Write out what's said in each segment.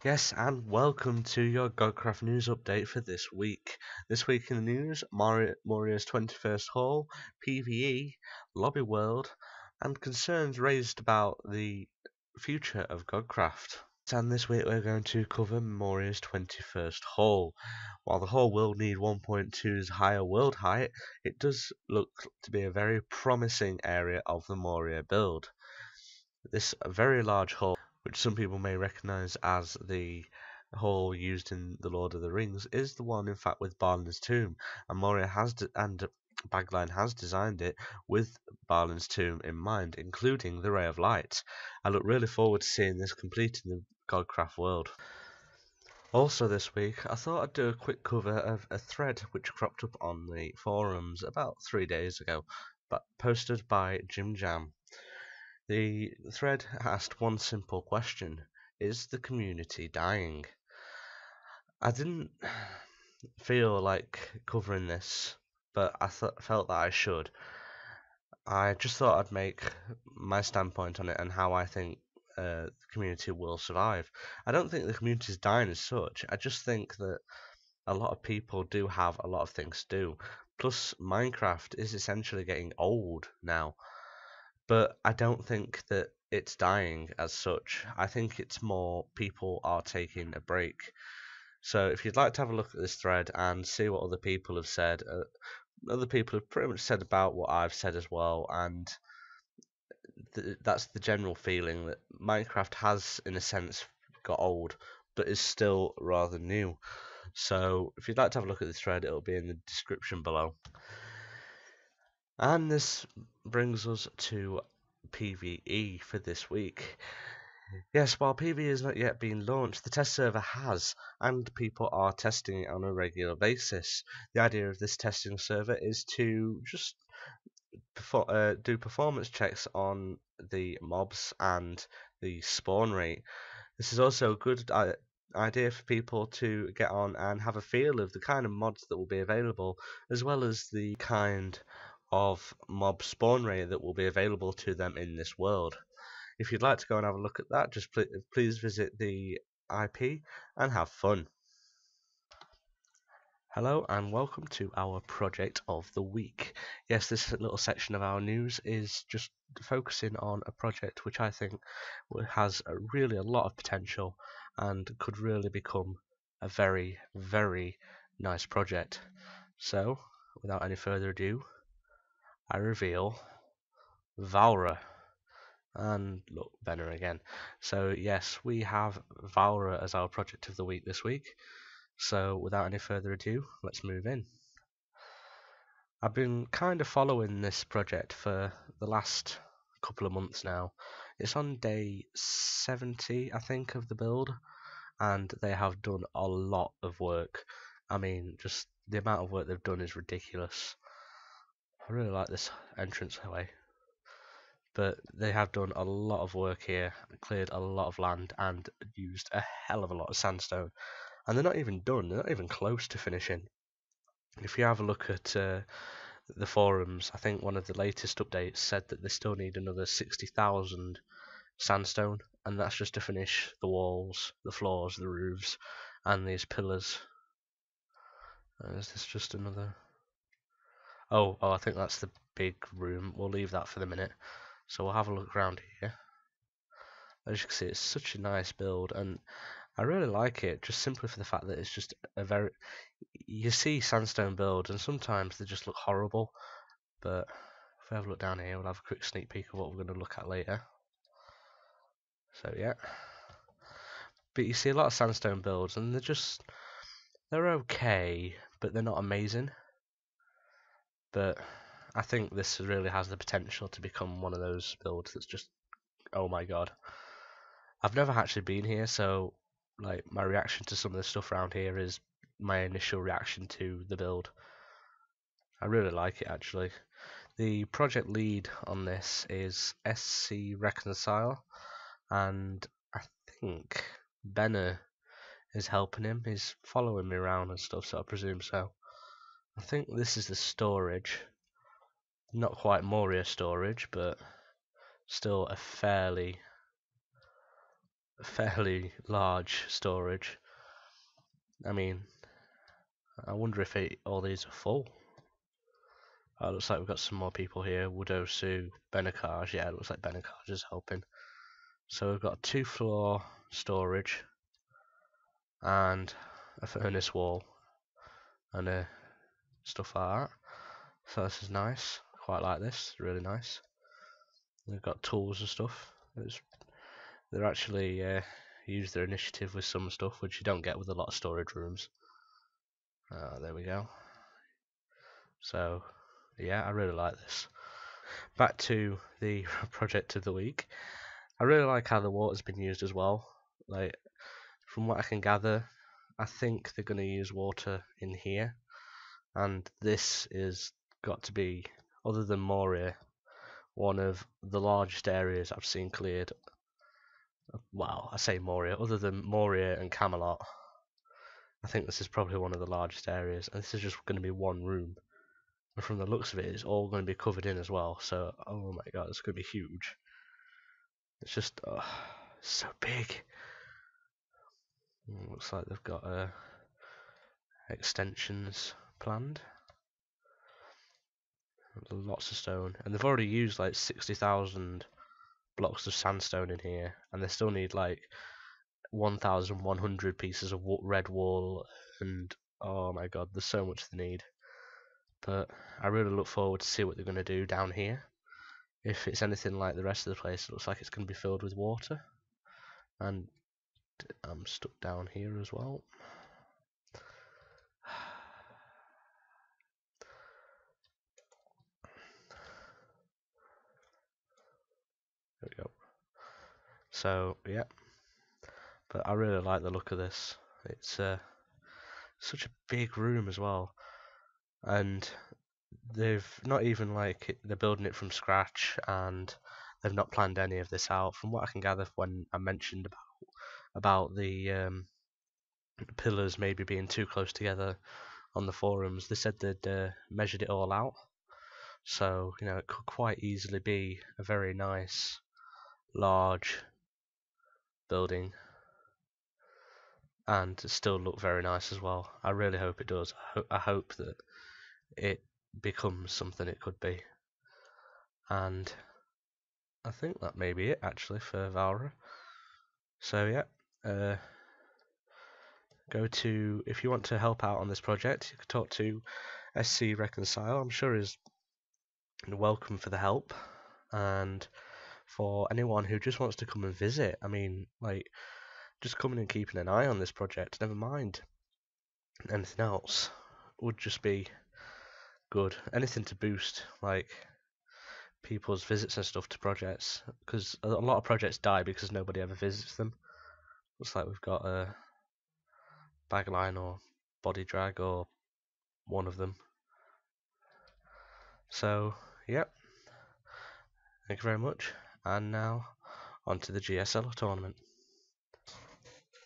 Yes, and welcome to your Godcraft news update for this week. This week in the news, Moria's 21st Hall, PvE, Lobby World, and concerns raised about the future of Godcraft. And this week we're going to cover Moria's 21st Hall. While the hall will need 1.2's higher world height, it does look to be a very promising area of the Moria build. This very large hall, which some people may recognise as the hall used in The Lord of the Rings, is the one, in fact, with Balin's tomb, and Bagline has designed it with Balin's tomb in mind, including the Ray of Light. I look really forward to seeing this complete in the Godcraft world. Also this week, I thought I'd do a quick cover of a thread which cropped up on the forums about 3 days ago, but posted by Jim Jam. The thread asked one simple question: is the community dying? I didn't feel like covering this, but I felt that I should. I just thought I'd make my standpoint on it and how I think the community will survive. I don't think the community is dying as such. I just think that a lot of people do have a lot of things to do. Plus, Minecraft is essentially getting old now. But I don't think that it's dying as such. I think it's more people are taking a break. So if you'd like to have a look at this thread and see what other people have said, other people have pretty much said about what I've said as well, and that's the general feeling that Minecraft has, in a sense, got old, but is still rather new. So if you'd like to have a look at this thread, it'll be in the description below. And this brings us to PvE for this week. Yes, while PvE has not yet been launched, the test server has, and people are testing it on a regular basis. The idea of this testing server is to just do performance checks on the mobs and the spawn rate. This is also a good idea for people to get on and have a feel of the kind of mods that will be available, as well as the kind of mob spawn rate that will be available to them in this world. If you'd like to go and have a look at that, just please visit the IP and have fun. Hello and welcome to our project of the week. Yes, this little section of our news is just focusing on a project which I think has really a lot of potential and could really become a very, very nice project. So, without any further ado, I reveal Valra. And look, Benner again. So yes, we have Valra as our project of the week this week. So without any further ado, let's move in. I've been kind of following this project for the last couple of months now. It's on day 70, I think, of the build, and they have done a lot of work. I mean, just the amount of work they've done is ridiculous. I really like this entranceway. But they have done a lot of work here, cleared a lot of land, and used a hell of a lot of sandstone. And they're not even done, they're not even close to finishing. If you have a look at the forums, I think one of the latest updates said that they still need another 60,000 sandstone, and that's just to finish the walls, the floors, the roofs, and these pillars. Is this just another? Oh, I think that's the big room. We'll leave that for the minute. So we'll have a look around here. As you can see, it's such a nice build, and I really like it just simply for the fact that it's just a very. You see sandstone builds, and sometimes they just look horrible, but if we have a look down here, we'll have a quick sneak peek of what we're going to look at later. So yeah, but you see a lot of sandstone builds, and they're okay, but they're not amazing. But I think this really has the potential to become one of those builds that's just, oh my god. I've never actually been here, so like my reaction to some of the stuff around here is my initial reaction to the build. I really like it actually. The project lead on this is SC Reconcile, and I think Benner is helping him. He's following me around and stuff, so I presume so. I think this is the storage. Not quite Moria storage, but still a fairly fairly large storage. I mean, I wonder if all these are full. Looks like we've got some more people here. Wudosu, Benakaj. Yeah, it looks like Benakaj is helping. So we've got 2-floor storage and a furnace wall and stuff like that. So this is nice. Quite like this. Really nice. They've got tools and stuff. They're actually use their initiative with some stuff, which you don't get with a lot of storage rooms. There we go. So yeah, I really like this. Back to the project of the week. I really like how the water's been used as well. Like, from what I can gather, I think they're going to use water in here, and this is got to be, other than Moria, one of the largest areas I've seen cleared. Wow, I say Moria, other than Moria and Camelot, I think this is probably one of the largest areas, and this is just going to be one room. And from the looks of it, it's all going to be covered in as well. So, oh my god, it's going to be huge. It's just so big. Looks like they've got extensions planned. Lots of stone, and they've already used like 60,000 blocks of sandstone in here, and they still need like 1,100 pieces of red wool, and oh my god, there's so much they need. But I really look forward to see what they're going to do down here. If it's anything like the rest of the place, it looks like it's going to be filled with water. And I'm stuck down here as well. There we go. So yeah, but I really like the look of this. It's such a big room as well, and they've not even like they're building it from scratch, and they've not planned any of this out. From what I can gather, when I mentioned about the pillars maybe being too close together on the forums, they said they'd measured it all out. So you know, it could quite easily be a very nice, large building, and still look very nice as well. I really hope it does. I hope that it becomes something it could be. And I think that may be it actually for Valra. So yeah, go to, if you want to help out on this project, you can talk to SC Reconcile. I'm sure is welcome for the help, and for anyone who just wants to come and visit. I mean, like, just coming and keeping an eye on this project, never mind anything else, would just be good. Anything to boost like people's visits and stuff to projects, because a lot of projects die because nobody ever visits them. Looks like we've got a bagline or body drag or one of them. So yep, thank you very much, and now on to the GSL tournament.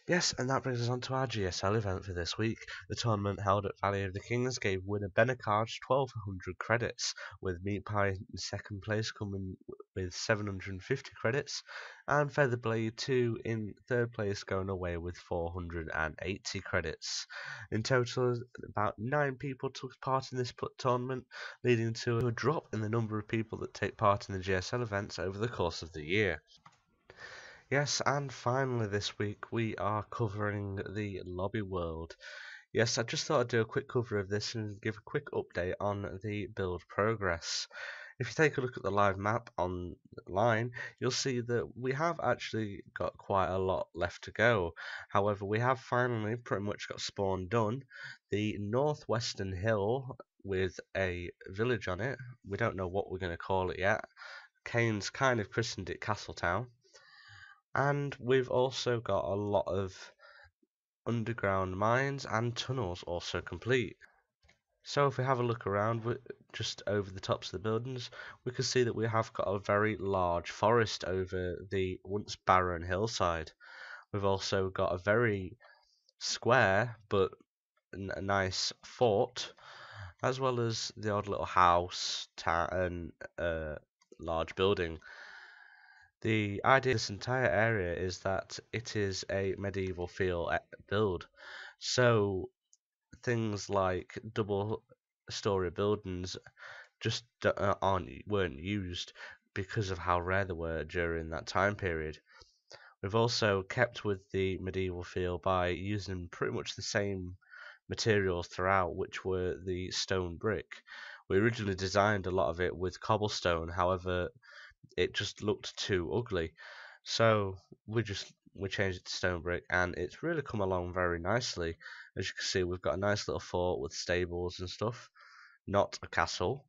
Yes, and that brings us on to our GSL event for this week. The tournament held at Valley of the Kings gave winner Benakaj 1,200 credits, with Meat Pie in second place coming with 750 credits, and Featherblade 2 in third place going away with 480 credits. In total, about 9 people took part in this tournament, leading to a drop in the number of people that take part in the GSL events over the course of the year. Yes, and finally this week we are covering the Lobby World. Yes, I just thought I'd do a quick cover of this and give a quick update on the build progress. If you take a look at the live map online, you'll see that we have actually got quite a lot left to go. However, we have finally pretty much got spawn done. The northwestern hill with a village on it, we don't know what we're going to call it yet. Kane's kind of christened it Castletown. And we've also got a lot of underground mines and tunnels also complete. So if we have a look around just over the tops of the buildings, we can see that we have got a very large forest over the once barren hillside. We've also got a very square but a nice fort, as well as the odd little house and large building. The idea of this entire area is that it is a medieval feel build, so things like double-story buildings just weren't used because of how rare they were during that time period. We've also kept with the medieval feel by using pretty much the same materials throughout, which were the stone brick. We originally designed a lot of it with cobblestone, however, it just looked too ugly. So we changed it to stone brick, and it's really come along very nicely. As you can see, we've got a nice little fort with stables and stuff, not a castle.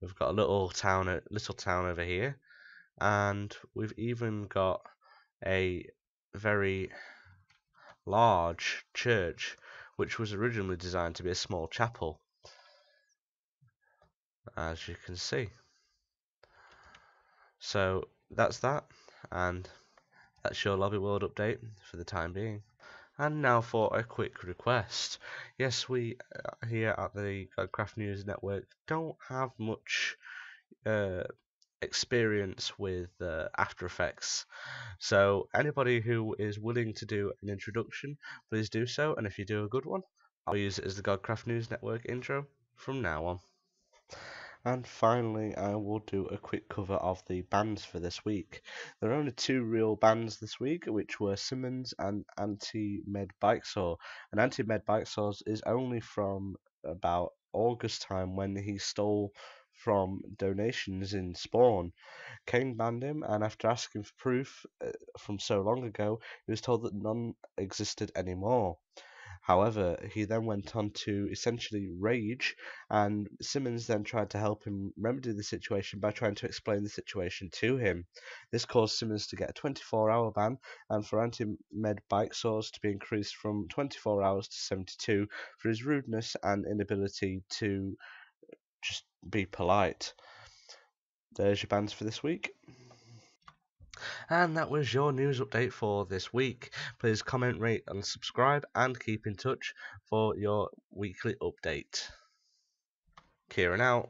We've got a little town over here, and we've even got a very large church, which was originally designed to be a small chapel, as you can see. So that's that, and that's your Lobby World update for the time being. And now for a quick request. Yes, we here at the Godcraft News Network don't have much experience with After Effects. So anybody who is willing to do an introduction, please do so. And if you do a good one, I'll use it as the Godcraft News Network intro from now on. And finally, I will do a quick cover of the bands for this week. There are only two real bands this week, which were Simmons and Anti-Med Bike Saw. And Anti-Med Bike Saws is only from about August time, when he stole from donations in Spawn. Kane banned him, and after asking for proof from so long ago, he was told that none existed anymore. However, he then went on to essentially rage, and Simmons then tried to help him remedy the situation by trying to explain the situation to him. This caused Simmons to get a 24-hour ban, and for Anti-Med Bike Saws to be increased from 24 hours to 72 for his rudeness and inability to just be polite. There's your bans for this week. And that was your news update for this week. Please comment, rate, and subscribe, and keep in touch for your weekly update. Kieran out.